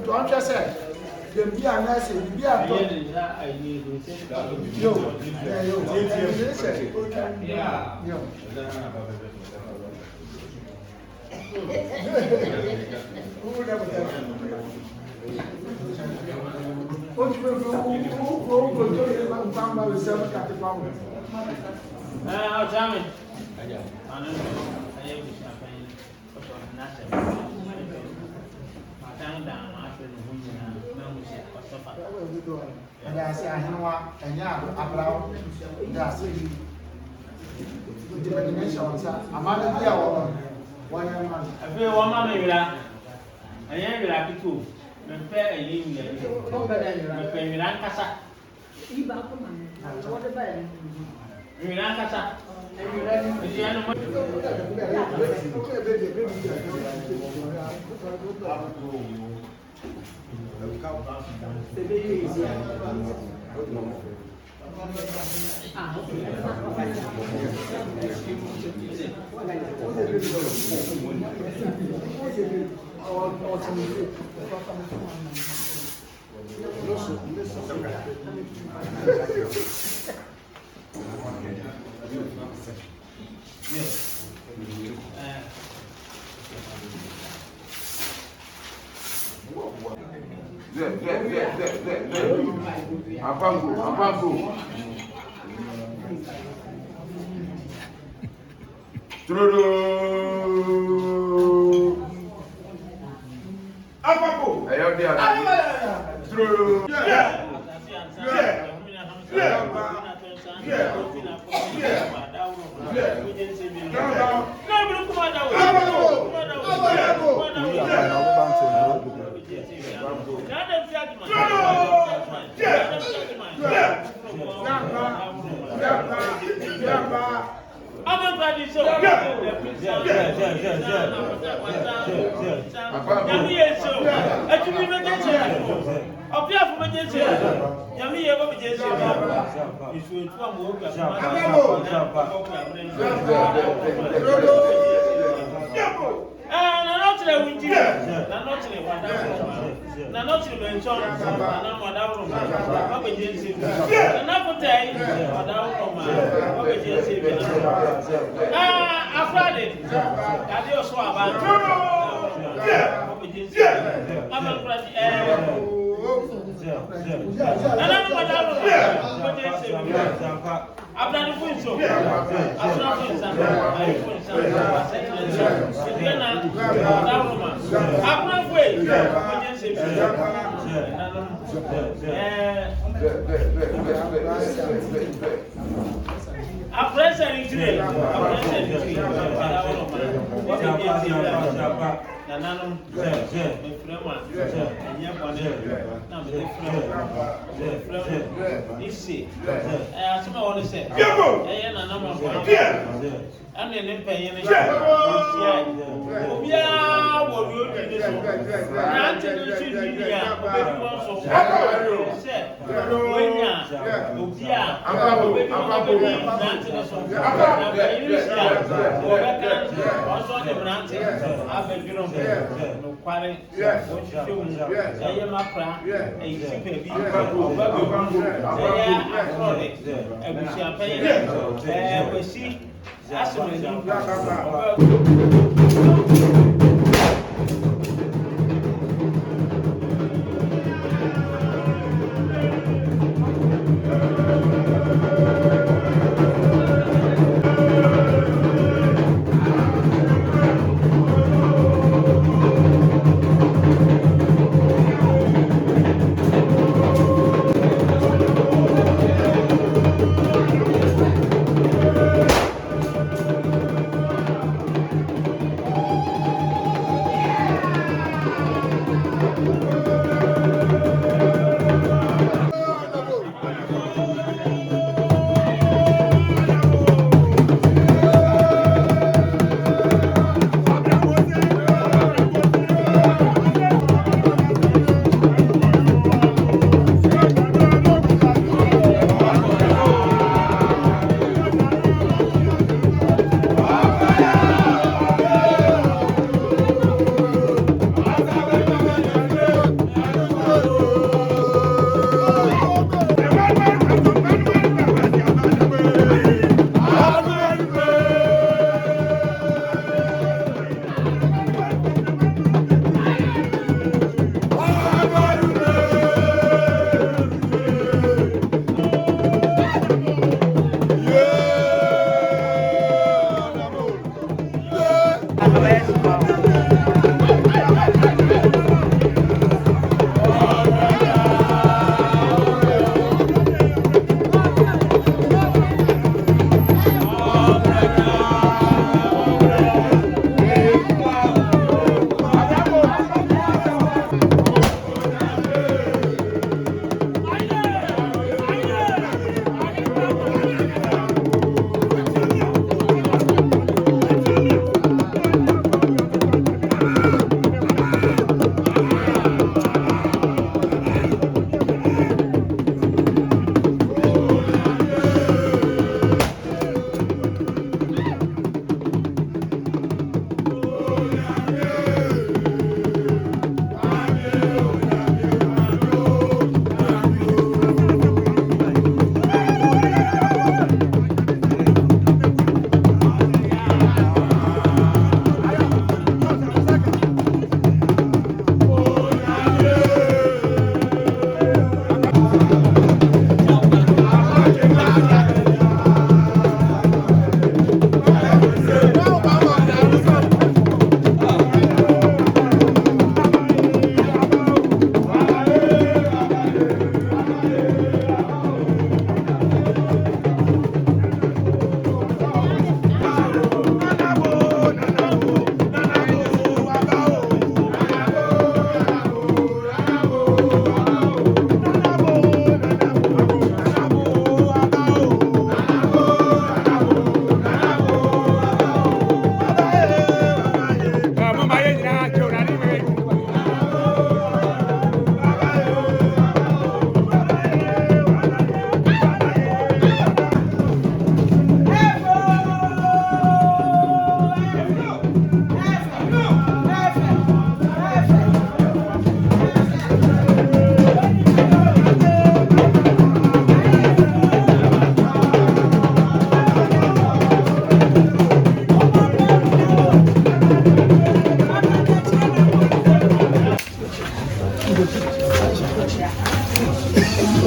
Don't just say, the beer nurse, the beer dog. And I say, I know, and yeah, about that's it. The imagination, I'm out of here. One man. I feel one man, I am happy too. My fair and you, my friend Milancasa. Milancasa. Apango. True. Apango. Ayo dia. True. Yeah.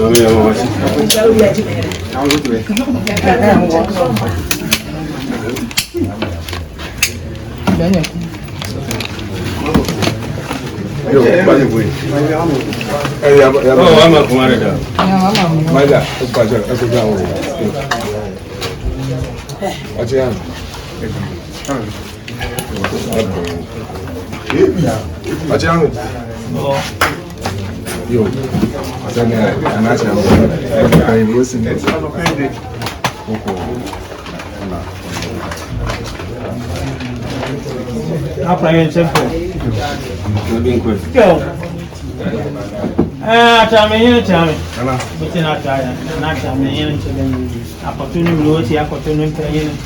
Yo, bali boy. Oh, I'm a commander. My God, that's why I took that one. What's your hand? What's your hand? Yo, what's your name? I'm actually listening. Apa simple. Go. Chame here, chame. But in our time, not chame here. Opportunity road, opportunity paying.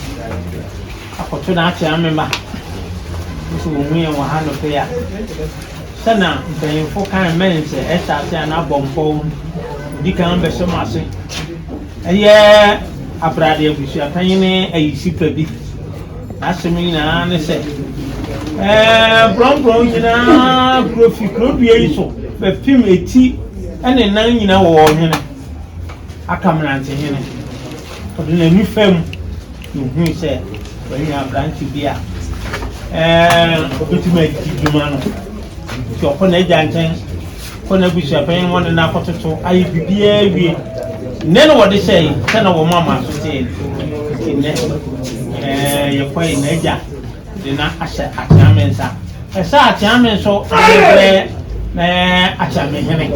Opportunity chame. So we are 100 player. Sana, paying for kind men say, Esther and a bomb phone. You can't be so much. And yeah, after the official paying a secret. Assuming I say. Brown, you know, Kofi, Kofi, so, but film a tea and a 9 in our war. I come around to him. But in a new film, you say, when you have branch to be a ultimate man. So, upon a giant, when I wish I pay one and a potato, I be none what they say, ten of mamma, say, you're quite nature. Na asha atiamensa esa atiamen so na achame hene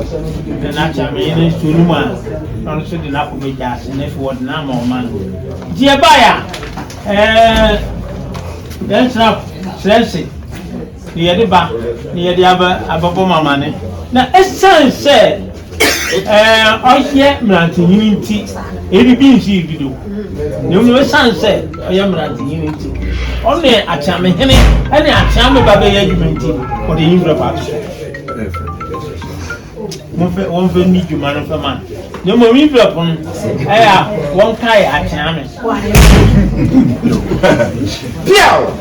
na achame hene sunu ma no so de na ko beja se na fi wod na ma o man die baya den trap sense ni yede ba ni yede ababo mama ne na essence oye mranti yinti ebi bi nsi bido ne no essence oye mranti yinti only achame hene ene achame baba ya jumenti o de yin braba won fe ni juma no fe man ne mo mi braba pon won kai achame piao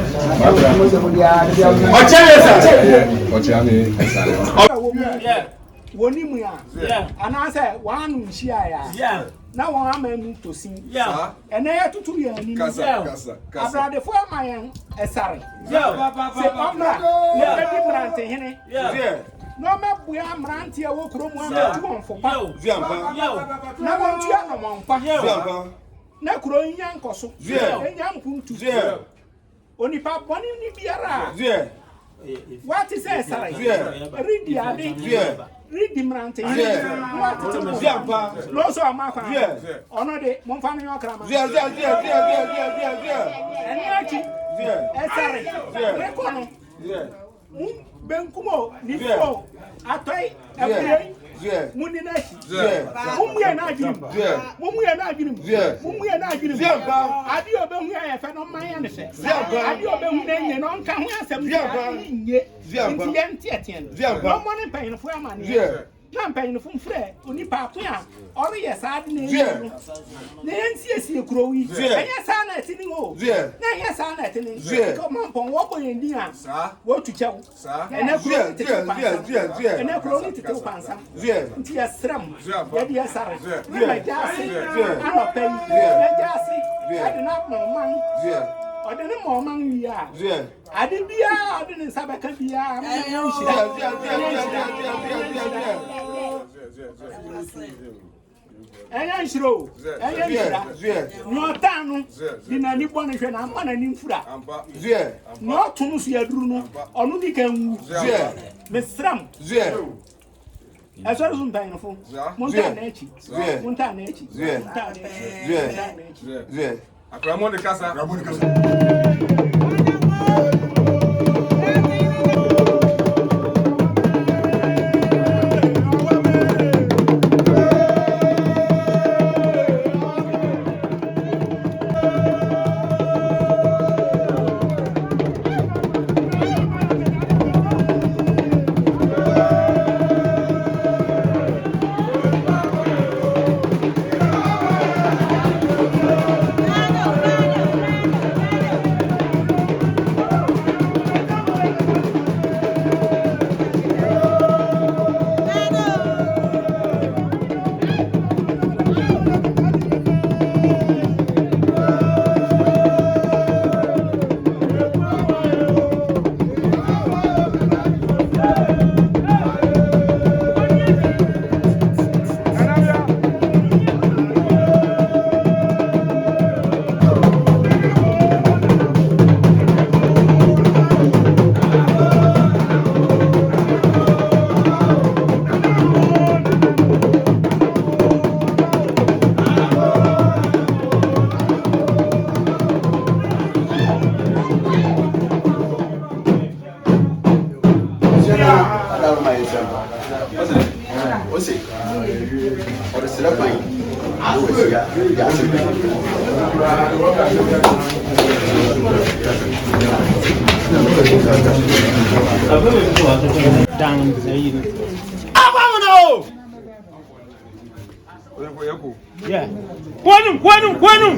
Ochame woni mu ya ana say wanu nhia ya na won amanu to sin ene ya tutu ya ni kasa abrade fo amayen esare se pamra ne bedi brante hene no me buya mrante ya wo kuro mu amatu on fopa na won tu ya no monfa na kuro nya nkoso nya mpuntu onipa boni ni biara what is esare read ya read the mrante what is no so amaka ono de mo fa no krama eni achi esare rekono benkumo ni fo atoi ebure muni na shi mumu na ajirim adi obehu ya fe no man ne se adi obehu na nye no nka ho asem nye nti ye ntietien no mo ne pan fo ama ne na pan fo mfre oni pa ko a ore ye sa ade na yi na ye ntie kuro wi enye sa na etini ho na ye sa na etini ko man pon wo bo yendi a wo tu chew ene kuro ni tete pansa nti ya sram ya dia sare ni ma jasi ano pay ya jasi ade na mo man ode ne mo man wi a ade bia ade ne sabaka bia ma yan shira enya shiro no tanu dina ni bonu hwe na ampa na ni mfura no tunu su yaduru no onu ni kan wu mesram asoro sun tan fo monta na echi Akuapem de casa. Madam, my son. What's it? Or the Seraphine? I was yeah. Quanum.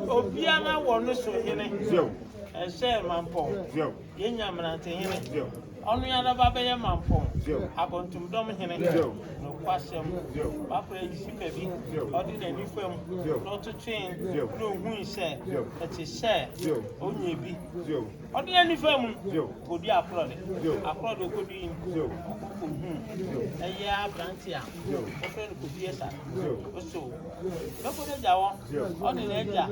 Obiana wonu so hene. Ese mampo. Yenya mrante hene. Onu ya na baba ye mampo. Abontum dom hene. No kwasem. Bafra yisipe bi. Odi na ni fam. No to twin. No hu ise. Eti se. Onye bi. Odi na ni fam. Odi akrode. Akrode okodi. Eye abrantia. Ofe ko biesa. Oso. Bako de jawo. Odi na eja.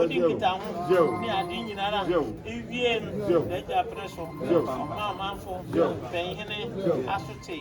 Odi kita hu. Ni adi nyinara. Evie no. Eja preso. Mama manfo. Ben hene asute.